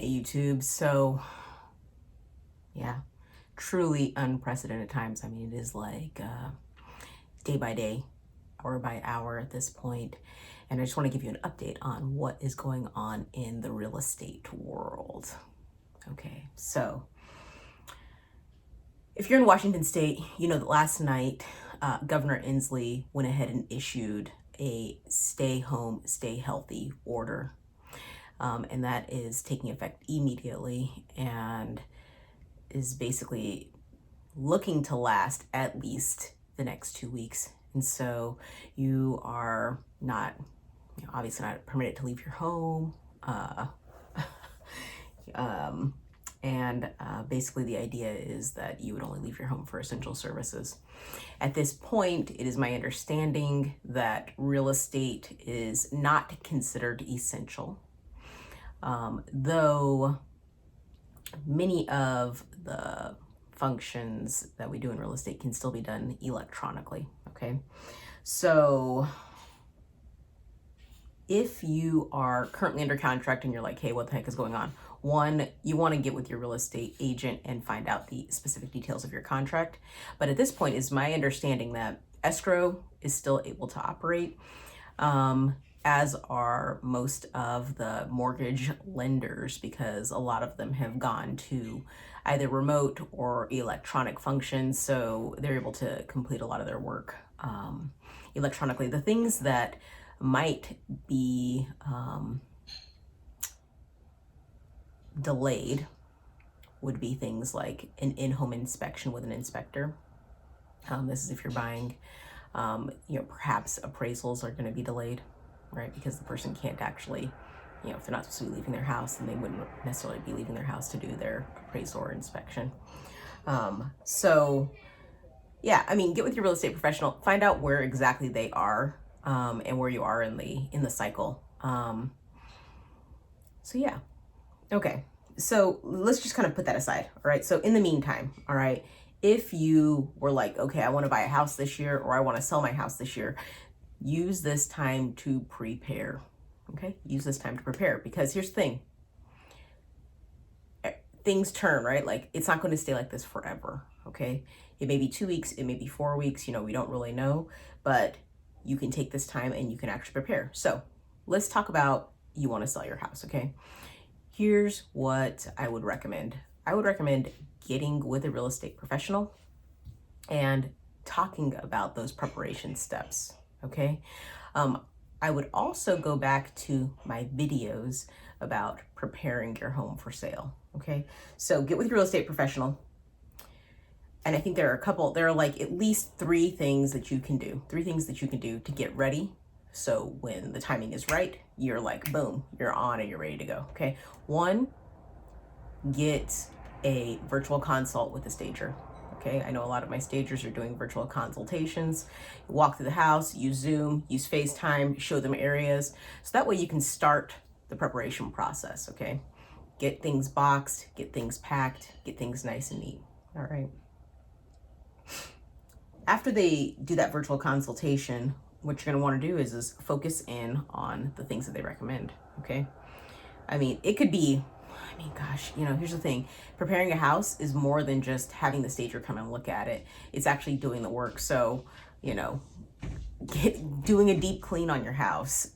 YouTube. So yeah, truly unprecedented times. I mean, it is like day by day, hour by hour at this point. And I just want to give you an update on what is going on in the real estate world. Okay, so if you're in Washington State, you know that last night, Governor Inslee went ahead and issued a stay home, stay healthy order. And that is taking effect immediately and is basically looking to last at least the next 2 weeks. And so you are not, obviously not permitted to leave your home. Basically the idea is that you would only leave your home for essential services. At this point, it is my understanding that real estate is not considered essential, though many of the functions that we do in real estate can still be done electronically, okay? So if you are currently under contract and you're like, hey, what the heck is going on? One, you want to get with your real estate agent and find out the specific details of your contract. But at this point, it's my understanding that escrow is still able to operate, as are most of the mortgage lenders, because a lot of them have gone to either remote or electronic functions. So they're able to complete a lot of their work electronically. The things that might be delayed would be things like an in-home inspection with an inspector. This is if you're buying, perhaps appraisals are going to be delayed, right? Because the person can't actually, if they're not supposed to be leaving their house, then they wouldn't necessarily be leaving their house to do their appraisal or inspection. So yeah, I mean, get with your real estate professional, find out where exactly they are, and where you are in the cycle. So yeah. Okay, so let's just kind of put that aside, all right? So in the meantime, all right, if you were like, okay, I want to buy a house this year, or I want to sell my house this year, use this time to prepare, okay? Use this time to prepare, because here's the thing. Things turn, right? Like, it's not going to stay like this forever, okay? It may be 2 weeks, it may be 4 weeks, we don't really know, but you can take this time and you can actually prepare. So let's talk about you want to sell your house, okay? Here's what I would recommend. I would recommend getting with a real estate professional and talking about those preparation steps, okay? I would also go back to my videos about preparing your home for sale, okay? So get with your real estate professional. And I think there are like at least 3 things that you can do, to get ready. So when the timing is right, you're like, boom, you're on and you're ready to go, okay? 1, get a virtual consult with a stager, okay? I know a lot of my stagers are doing virtual consultations. You walk through the house, use Zoom, use FaceTime, show them areas. So that way you can start the preparation process, okay? Get things boxed, get things packed, get things nice and neat, all right? After they do that virtual consultation, what you're going to want to do is focus in on the things that they recommend, okay? I mean, it could be, gosh, here's the thing. Preparing a house is more than just having the stager come and look at it. It's actually doing the work. So, doing a deep clean on your house,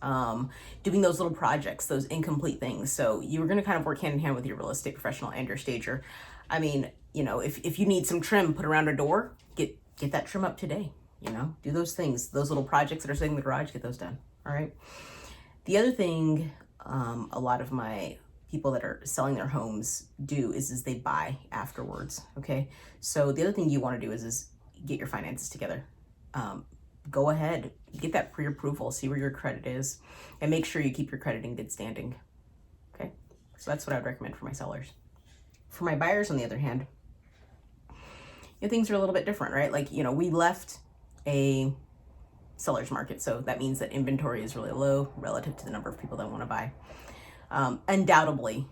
doing those little projects, those incomplete things. So you're going to kind of work hand in hand with your real estate professional and your stager. I mean, if you need some trim put around a door, get that trim up today. Do those things, those little projects that are sitting in the garage, get those done, all right? The other thing a lot of my people that are selling their homes do is they buy afterwards, okay? So the other thing you want to do is get your finances together. Go ahead, get that pre-approval, see where your credit is, and make sure you keep your credit in good standing, okay? So that's what I would recommend for my sellers. For my buyers, on the other hand, things are a little bit different, right? Like, we left a seller's market. So that means that inventory is really low relative to the number of people that want to buy. Undoubtedly,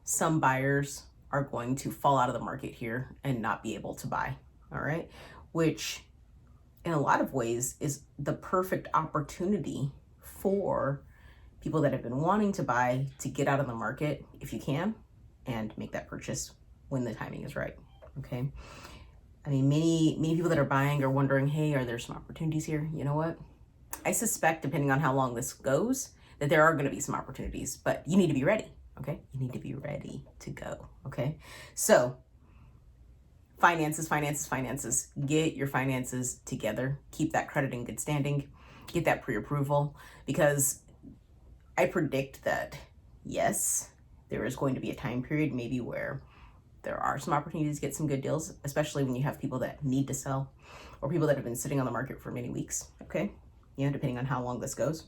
some buyers are going to fall out of the market here and not be able to buy, all right? Which in a lot of ways is the perfect opportunity for people that have been wanting to buy to get out of the market if you can, and make that purchase when the timing is right. Okay. I mean, many people that are buying are wondering, hey, are there some opportunities here? You know what? I suspect, depending on how long this goes, that there are going to be some opportunities, but you need to be ready. Okay. You need to be ready to go. Okay. So finances. Get your finances together. Keep that credit in good standing. Get that pre-approval, because I predict that, yes, there is going to be a time period maybe where there are some opportunities to get some good deals, especially when you have people that need to sell or people that have been sitting on the market for many weeks. Okay. Depending on how long this goes.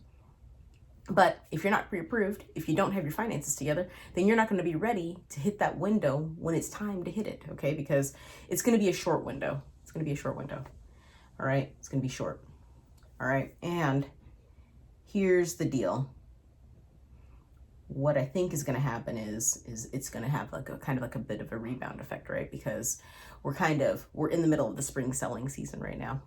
But if you're not pre-approved, if you don't have your finances together, then you're not going to be ready to hit that window when it's time to hit it, okay? Because it's going to be a short window. It's going to be a short window, all right? It's going to be short, all right? And here's the deal. What I think is going to happen is it's going to have like a kind of like a bit of a rebound effect, right? Because we're in the middle of the spring selling season right now,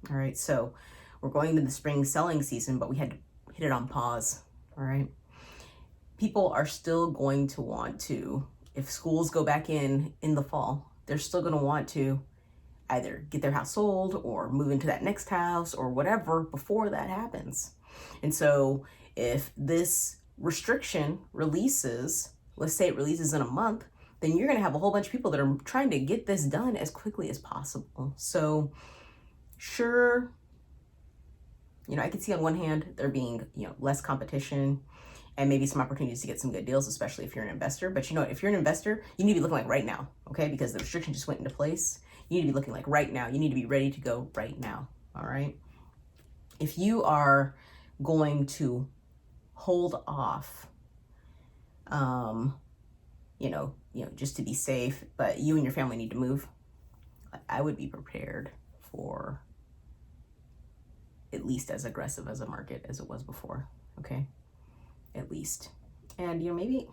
all right? So we're going into the spring selling season, but we had to hit it on pause, all right? People are still going to want to, if schools go back in the fall, they're still going to want to either get their house sold or move into that next house or whatever before that happens. And so if this restriction releases, let's say it releases in a month, then you're going to have a whole bunch of people that are trying to get this done as quickly as possible. So sure, I could see on one hand there being, less competition and maybe some opportunities to get some good deals, especially if you're an investor. But if you're an investor, you need to be looking like right now, okay? Because the restriction just went into place. You need to be looking like right now. You need to be ready to go right now, all right? If you are going to hold off, just to be safe, but you and your family need to move, I would be prepared for at least as aggressive as a market as it was before, okay? At least. And, maybe,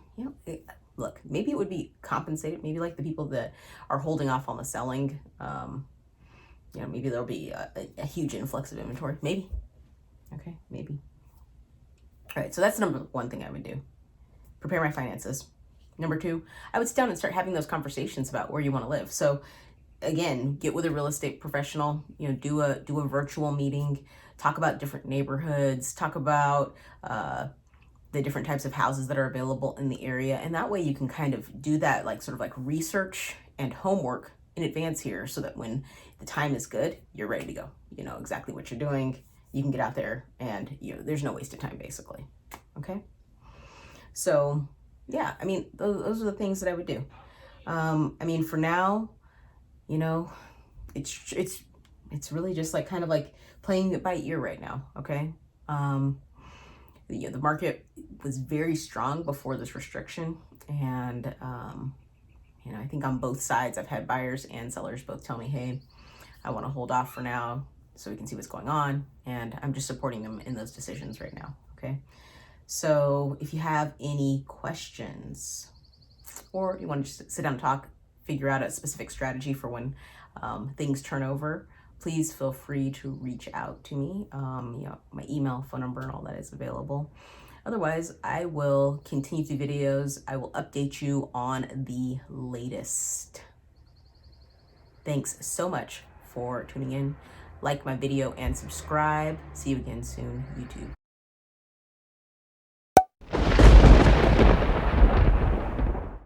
maybe it would be compensated. Maybe like the people that are holding off on the selling, maybe there'll be a huge influx of inventory. Maybe, okay, maybe. All right, so that's number one thing I would do. Prepare my finances. Number two, I would sit down and start having those conversations about where you want to live. So again, get with a real estate professional, do a virtual meeting, talk about different neighborhoods, talk about the different types of houses that are available in the area. And that way you can kind of do that sort of research and homework in advance here, so that when the time is good, you're ready to go. You know exactly what you're doing. You can get out there and there's no waste of time, basically. Okay. So yeah, those are the things that I would do. For now, it's really just kind of playing it by ear right now. Okay. The market was very strong before this restriction. And, I think on both sides, I've had buyers and sellers both tell me, hey, I want to hold off for now so we can see what's going on. And I'm just supporting them in those decisions right now. Okay. So if you have any questions, or you want to just sit down and talk, figure out a specific strategy for when things turn over, please feel free to reach out to me. My email, phone number, and all that is available. Otherwise, I will continue to do videos. I will update you on the latest. Thanks so much for tuning in. Like my video and subscribe. See you again soon, YouTube.